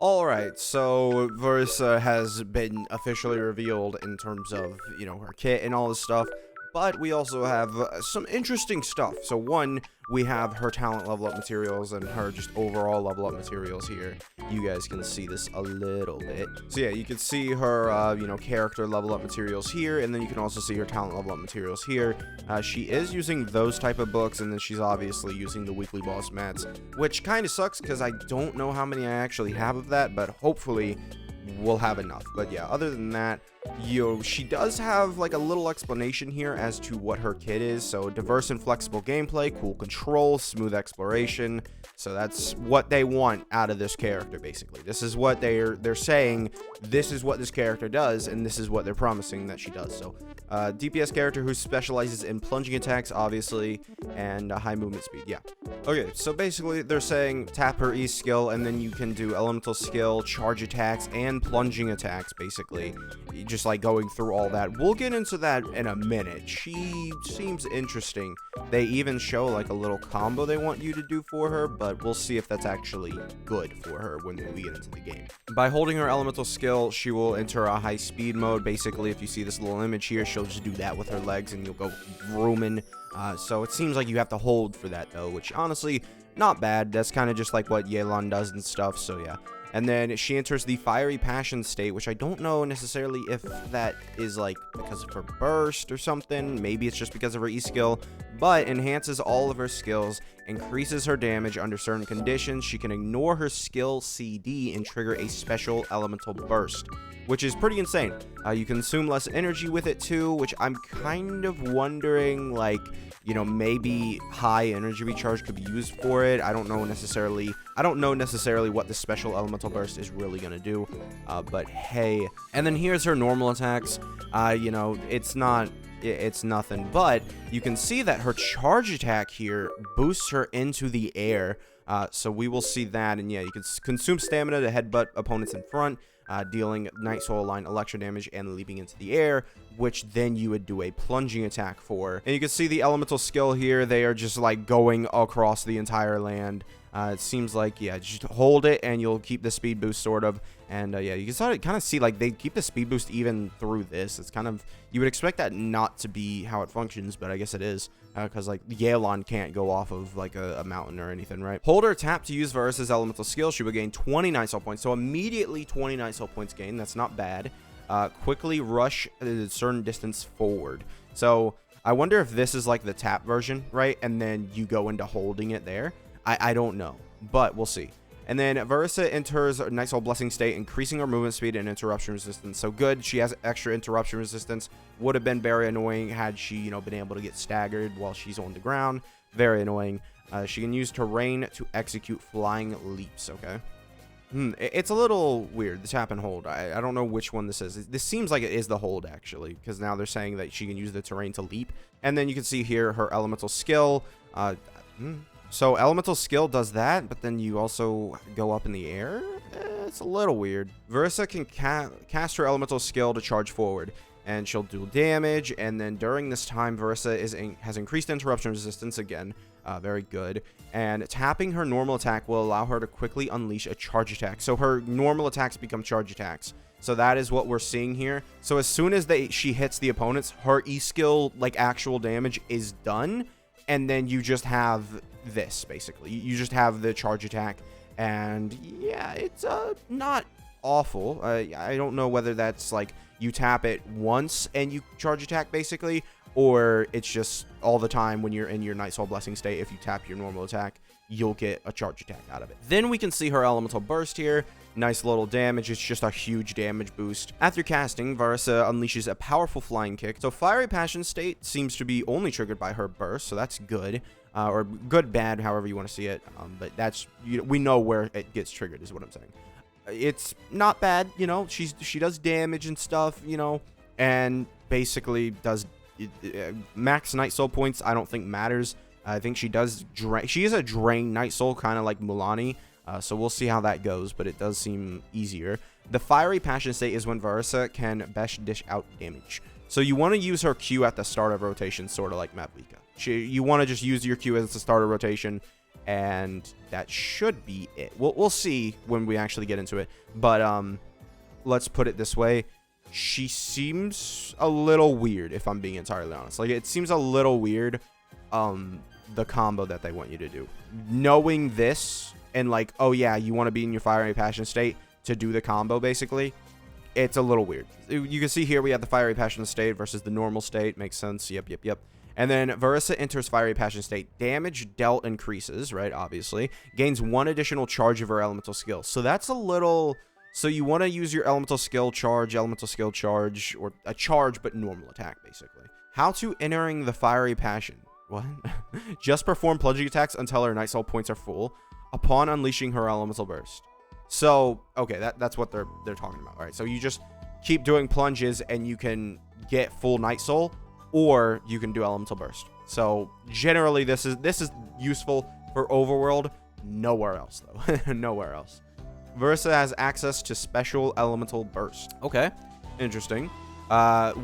Alright, so Versa has been officially revealed in terms of, her kit and all this stuff, but we also have some interesting stuff. So one, we have her talent level up materials and her just overall level up materials here. You guys can see this a little bit. So yeah, you can see her, character level up materials here, and then you can also see her talent level up materials here. She is using those type of books, and then she's obviously using the weekly boss mats, which kind of sucks because I don't know how many I actually have of that, but hopefully we'll have enough. But yeah, other than that, she does have like a little explanation here as to what her kit is. So diverse and flexible gameplay, cool control, smooth exploration. So that's what they want out of this character, basically. This is what they're saying. This is what this character does, and this is what they're promising that she does. So DPS character who specializes in plunging attacks, obviously, and high movement speed. Yeah. Okay, so basically they're saying tap her E skill, and then you can do elemental skill, charge attacks, and plunging attacks, basically. Just like going through all that. We'll get into that in a minute. She seems interesting. They even show like a little combo they want you to do for her, but we'll see if that's actually good for her when we get into the game. By holding her elemental skill, she will enter a high speed mode. Basically, if you see this little image here, she'll just do that with her legs and you'll go vrooming. So it seems like you have to hold for that though, which honestly, not bad. That's kind of just like what Yelan does and stuff, so yeah. And then she enters the fiery passion state, which I don't know necessarily if that is like because of her burst or something. Maybe it's just because of her E skill, but enhances all of her skills, increases her damage under certain conditions. She can ignore her skill CD and trigger a special elemental burst, which is pretty insane. You consume less energy with it too, which I'm kind of wondering, like, maybe high energy recharge could be used for it. I don't know necessarily what the special elemental burst is really gonna do, but hey. And then here's her normal attacks. It's nothing, but you can see that her charge attack here boosts her into the air. So we will see that, and yeah, you can consume stamina to headbutt opponents in front, dealing Night Soul Line electro damage and leaping into the air, which then you would do a plunging attack for. And you can see the elemental skill here. They are just like going across the entire land. It seems like, yeah, just hold it and you'll keep the speed boost sort of. And yeah, you can kind of see like they keep the speed boost even through this. It's kind of, you would expect that not to be how it functions, but I guess it is, because like Yelan can't go off of like a mountain or anything, right? Hold or tap to use Varesas' elemental skill. She will gain 20 Night Soul points, so immediately 20 Night Soul points gained. That's not bad. Quickly rush a certain distance forward. So I wonder if this is like the tap version, right? And then you go into holding it there. I don't know, but we'll see. And then Veresa enters Night Soul Blessing state, increasing her movement speed and interruption resistance. So good, she has extra interruption resistance. Would have been very annoying had she, been able to get staggered while she's on the ground. Very annoying. She can use terrain to execute flying leaps, okay? It's a little weird, the tap and hold. I don't know which one this is. This seems like it is the hold, actually, because now they're saying that she can use the terrain to leap. And then you can see here her elemental skill. So elemental skill does that, but then you also go up in the air? It's a little weird. Versa can cast her elemental skill to charge forward, and she'll do damage, and then during this time, Versa has increased interruption resistance again. Very good. And tapping her normal attack will allow her to quickly unleash a charge attack. So her normal attacks become charge attacks. So that is what we're seeing here. So as soon as she hits the opponents, her E skill, like actual damage, is done. And then you just have this, basically. You just have the charge attack. And yeah, it's not awful. I don't know whether that's like you tap it once and you charge attack, basically, or it's just all the time when you're in your Night Soul Blessing state. If you tap your normal attack, you'll get a charge attack out of it. Then we can see her elemental burst here. Nice little damage. It's just a huge damage boost. After casting, Veresa unleashes a powerful flying kick. So fiery passion state seems to be only triggered by her burst, so that's good. Or good, bad, however you want to see it. But that's, we know where it gets triggered, is what I'm saying. It's not bad, she does damage and stuff, and basically does max Night Soul points. I don't think matters. I think she does she is a drain Night Soul, kind of like Mulani. So we'll see how that goes, but it does seem easier. The fiery passion state is when Veresa can best dish out damage. So you want to use her Q at the start of rotation, sort of like Maplika. You want to just use your Q as the start of rotation, and that should be it. We'll see when we actually get into it, but let's put it this way. She seems a little weird, if I'm being entirely honest. Like, it seems a little weird, the combo that they want you to do. Knowing this, and like, oh yeah, you want to be in your fiery passion state to do the combo, basically, it's a little weird. You can see here we have the fiery passion state versus the normal state. Makes sense. Yep. And then Veresa enters fiery passion state. Damage dealt increases, right? Obviously. Gains 1 additional charge of her elemental skill. So that's a little... So you want to use your elemental skill charge, or a charge but normal attack, basically. How to entering the fiery passion. What? Just perform plunging attacks until her night soul points are full upon unleashing her elemental burst. So, okay, that's what they're talking about. All right, so you just keep doing plunges and you can get full night soul, or you can do elemental burst. So generally this is useful for overworld. Nowhere else though. Nowhere else. Veresa has access to special elemental burst. Okay, interesting.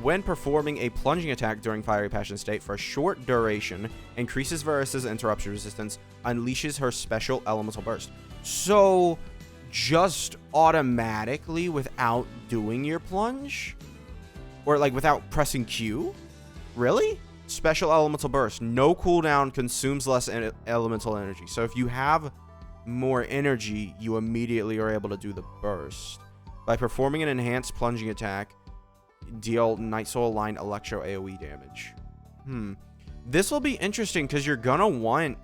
When performing a plunging attack during fiery passion state for a short duration, increases Veresa's interruption resistance, unleashes her special elemental burst. So just automatically without doing your plunge, or like without pressing Q? Really? Special elemental burst, no cooldown, consumes less elemental energy. So if you have more energy, you immediately are able to do the burst. By performing an enhanced plunging attack, deal Night Soul aligned electro AoE damage. This will be interesting because you're gonna want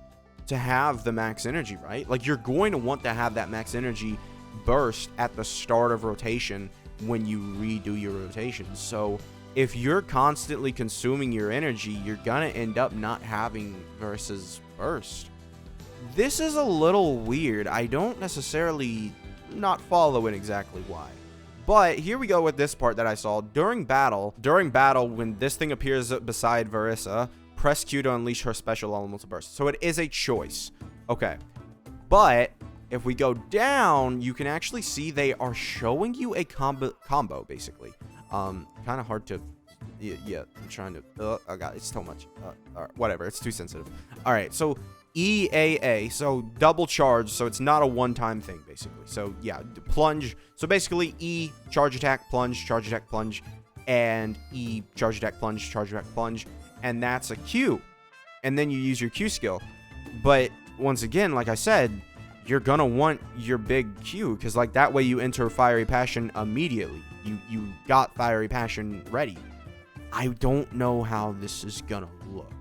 to have the max energy, right? Like, you're going to want to have that max energy burst at the start of rotation when you redo your rotation. So if you're constantly consuming your energy, you're gonna end up not having versus burst. This is a little weird. I don't necessarily not follow it exactly why. But here we go with this part that I saw. During battle, when this thing appears beside Veresa, press Q to unleash her special elemental burst. So it is a choice. Okay. But if we go down, you can actually see they are showing you a combo basically. Kind of hard to... Yeah, I'm trying to... oh god, it's so much. All right, whatever, it's too sensitive. All right, so EAA, so double charge, so it's not a one-time thing, basically. So, yeah, plunge. So, basically, E, charge attack, plunge, and E, charge attack, plunge, and that's a Q. And then you use your Q skill. But, once again, like I said, you're gonna want your big Q, because, like, that way you enter Fiery Passion immediately. You got Fiery Passion ready. I don't know how this is gonna look.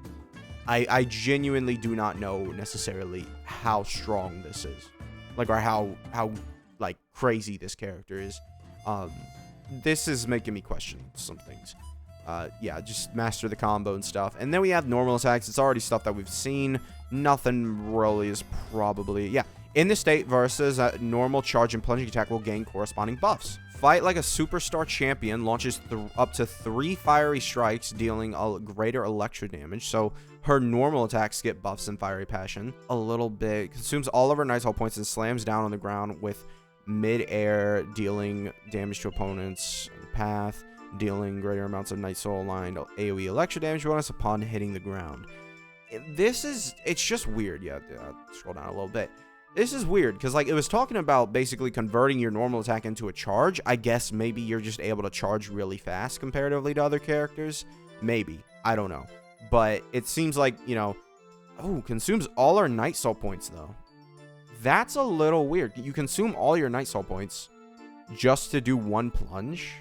I genuinely do not know necessarily how strong this is, like, or how like crazy this character is. This is making me question some things. Yeah, just master the combo and stuff. And then we have normal attacks. It's already stuff that we've seen. Nothing really is probably... Yeah. In this state, Veresa's normal charge and plunging attack will gain corresponding buffs. Fight like a superstar champion, launches up to 3 fiery strikes, dealing a greater electro damage. So her normal attacks get buffs in Fiery Passion a little bit. Consumes all of her Night Soul points and slams down on the ground with mid-air, dealing damage to opponents in the path, dealing greater amounts of Night Soul aligned AoE electro damage bonus upon hitting the ground. It's just weird. Yeah, scroll down a little bit. This is weird, because, like, it was talking about basically converting your normal attack into a charge. I guess maybe you're just able to charge really fast comparatively to other characters. Maybe. I don't know. But it seems like, you know... Oh, consumes all our Night Soul points, though. That's a little weird. You consume all your Night Soul points just to do one plunge?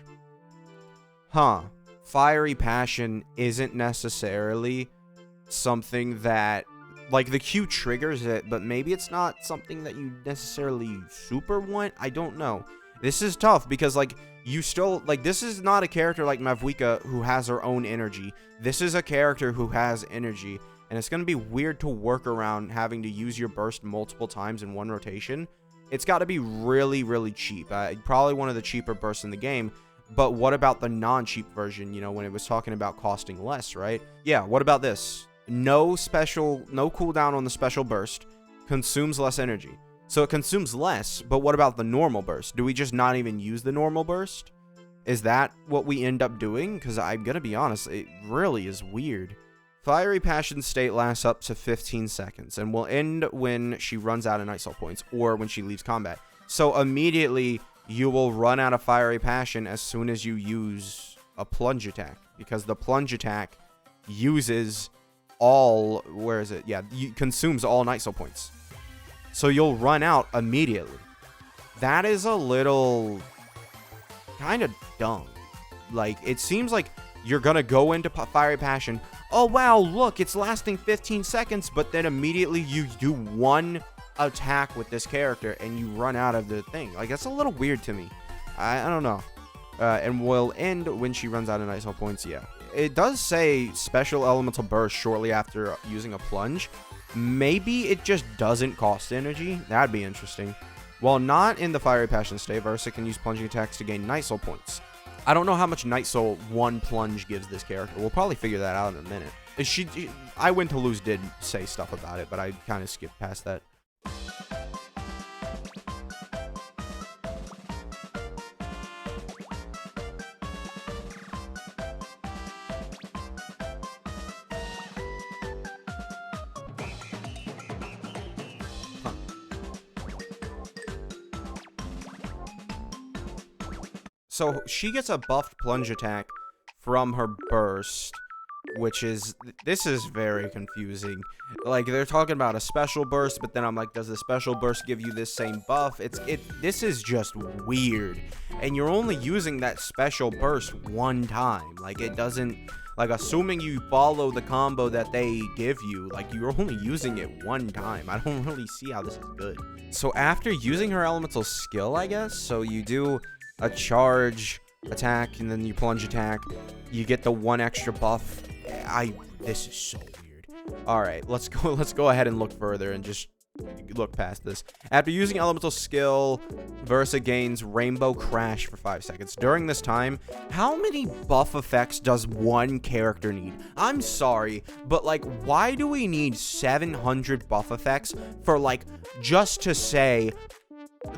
Huh. Fiery Passion isn't necessarily something that... Like, the Q triggers it, but maybe it's not something that you necessarily super want. I don't know. This is tough because, like, you still... Like, this is not a character like Mavuika who has her own energy. This is a character who has energy. And it's going to be weird to work around having to use your burst multiple times in one rotation. It's got to be really, really cheap. Probably one of the cheaper bursts in the game. But what about the non-cheap version, you know, when it was talking about costing less, right? Yeah, what about this? No cooldown on the special burst, consumes less energy. So it consumes less, but what about the normal burst? Do we just not even use the normal burst? Is that what we end up doing? Because I'm gonna be honest, it really is weird. Fiery Passion state lasts up to 15 seconds and will end when she runs out of Night Soul points or when she leaves combat. So immediately you will run out of Fiery Passion as soon as you use a plunge attack, because the plunge attack uses all, where is it? Yeah, consumes all Night Soul points. So you'll run out immediately. That is a little kind of dumb. Like, it seems like you're going to go into Fiery Passion. Oh, wow, look, it's lasting 15 seconds, but then immediately you do one attack with this character and you run out of the thing. Like, that's a little weird to me. I don't know. And will end when she runs out of Night Soul points, yeah. It does say special elemental burst shortly after using a plunge. Maybe it just doesn't cost energy. That'd be interesting. While not in the Fiery Passion state, Versa can use plunging attacks to gain Night Soul points. I don't know how much Night Soul one plunge gives this character. We'll probably figure that out in a minute. I Win to Lose did say stuff about it, but I kind of skipped past that. So she gets a buffed plunge attack from her burst, which is, this is very confusing. Like, they're talking about a special burst, but then I'm like, does the special burst give you this same buff? This is just weird. And you're only using that special burst one time. Like, it doesn't, like, assuming you follow the combo that they give you, like, you're only using it one time. I don't really see how this is good. So after using her elemental skill, I guess, so you do a charge attack and then you plunge attack, you get the one extra buff. This is so weird. All right, let's go ahead and look further and just look past this. After using elemental skill, Versa gains Rainbow Crash for 5 seconds. During this time, how many buff effects does one character need? I'm sorry, but like, why do we need 700 buff effects for, like, just to say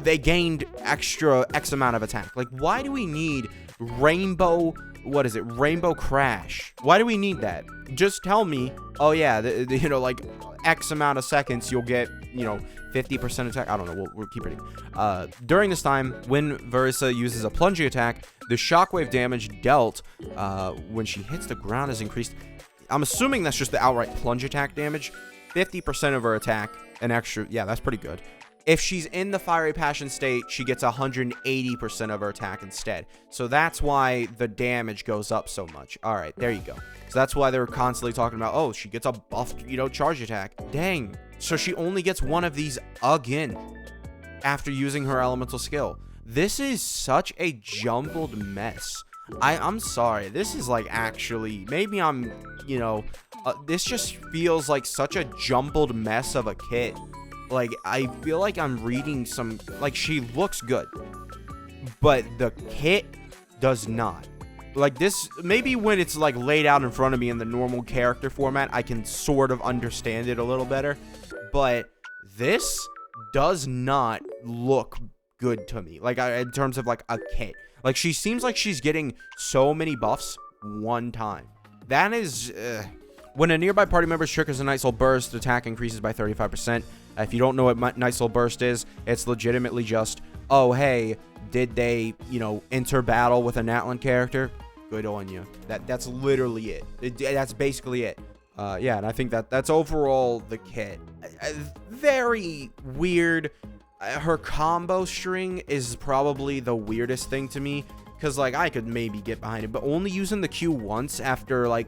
they gained extra X amount of attack? Like, why do we need Rainbow Crash? Why do we need that? Just tell me, oh yeah, you know, like, X amount of seconds you'll get, you know, 50% attack. I don't know, we'll keep reading. During this time, when Versa uses a plunging attack, the shockwave damage dealt when she hits the ground is increased. I'm assuming that's just the outright plunge attack damage. 50% of her attack, an extra, yeah, that's pretty good. If she's in the Fiery Passion state, she gets 180% of her attack instead. So that's why the damage goes up so much. All right, there you go. So that's why they're constantly talking about, oh, she gets a buffed, you know, charge attack. Dang. So she only gets one of these again after using her elemental skill. This is such a jumbled mess. I'm sorry. This is like, actually, maybe I'm, you know, this just feels like such a jumbled mess of a kit. Like, I feel like I'm reading some, like, she looks good, but the kit does not. Like, this, maybe when it's, like, laid out in front of me in the normal character format, I can sort of understand it a little better, but this does not look good to me, like, in terms of, like, a kit. Like, she seems like she's getting so many buffs one time. That is, when a nearby party member triggers a Night Soul Burst, attack increases by 35%. If you don't know what Night Soul Burst is, it's legitimately just, oh, hey, did they, you know, enter battle with a Natlan character? Good on you. That's literally it. That's basically it. Yeah, and I think that's overall the kit. Very weird. Her combo string is probably the weirdest thing to me, because, like, I could maybe get behind it, but only using the Q once after, like,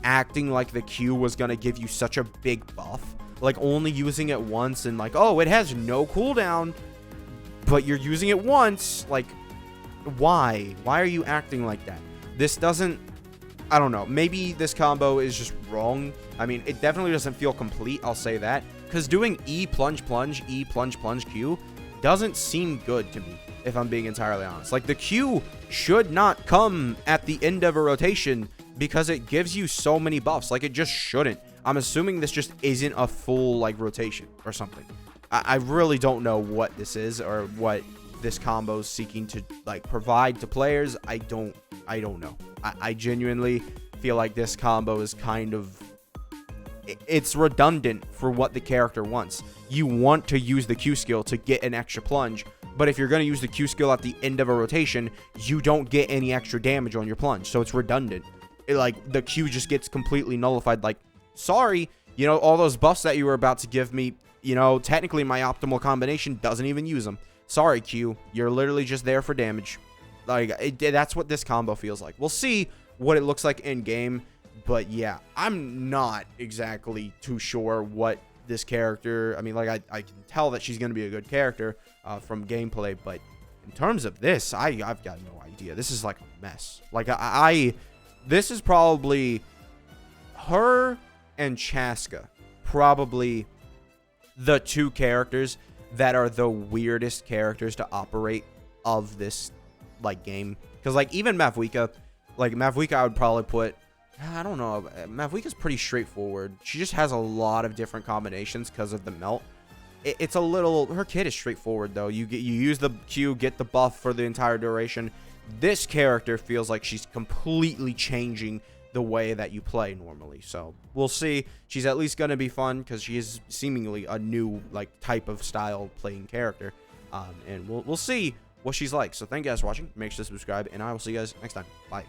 acting like the Q was gonna give you such a big buff. Like, only using it once and, like, oh, it has no cooldown, but you're using it once. Like, why? Why are you acting like that? This doesn't, I don't know. Maybe this combo is just wrong. I mean, it definitely doesn't feel complete, I'll say that. Because doing E plunge plunge, E plunge plunge Q doesn't seem good to me, if I'm being entirely honest. Like, the Q should not come at the end of a rotation because it gives you so many buffs. Like, it just shouldn't. I'm assuming this just isn't a full, like, rotation or something. I really don't know what this is or what this combo is seeking to, like, provide to players. I don't know. I genuinely feel like this combo is kind of it's redundant for what the character wants. You want to use the Q skill to get an extra plunge, but if you're going to use the Q skill at the end of a rotation, you don't get any extra damage on your plunge, so it's redundant. Like, the Q just gets completely nullified. Like, sorry, you know, all those buffs that you were about to give me, you know, technically my optimal combination doesn't even use them. Sorry, Q, you're literally just there for damage. Like, that's what this combo feels like. We'll see what it looks like in game, but yeah, I'm not exactly too sure what this character, I mean, like, I can tell that she's going to be a good character from gameplay, but in terms of this, I've got no idea. This is like a mess. Like, this is probably her and Chaska, probably the two characters that are the weirdest characters to operate of this, like, game. Because, like, even Mavwika, I would probably put, I don't know, Mavwika's pretty straightforward. She just has a lot of different combinations because of the melt. It's a little, her kit is straightforward, though. You use the Q, get the buff for the entire duration. This character feels like she's completely changing the way that you play normally. So we'll see. She's at least going to be fun because she is seemingly a new, like, type of style playing character. And we'll see what she's like. So thank you guys for watching. Make sure to subscribe, and I will see you guys next time. Bye.